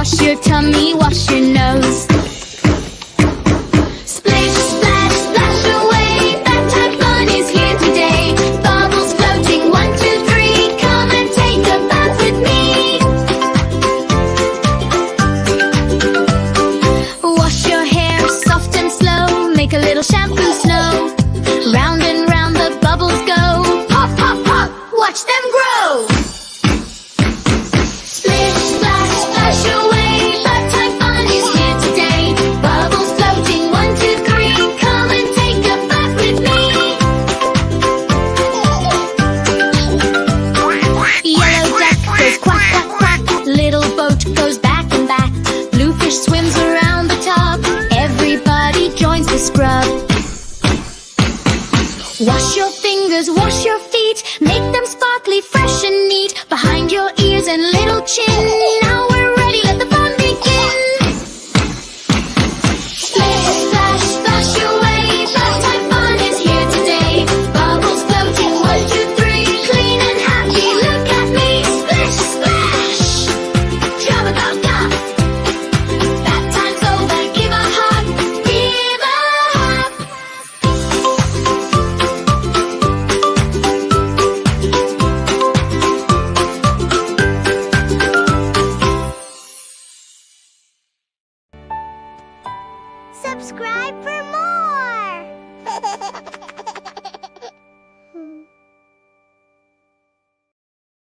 Wash your tummy, wash your nose. Splish, splash, splash away. Bedtime fun is here today. Bubbles floating, 1, 2, 3. Come and take a bath with me. Wash your hair soft and slow. Make a little shampoo snow. Round and round the bubbles go. Pop, pop, pop, watch them grow. Splish, splash, splash away. Bedtime fun is here today. Bubbles floating, 1, 2, 3. Come and take a bath with me. Yellow duck goes quack, quack, quack. Little boat goes back and back. Blue fish swims around the top. Everybody joins the scrub. Wash your fingers, wash your feet. Make them sparkly, fresh and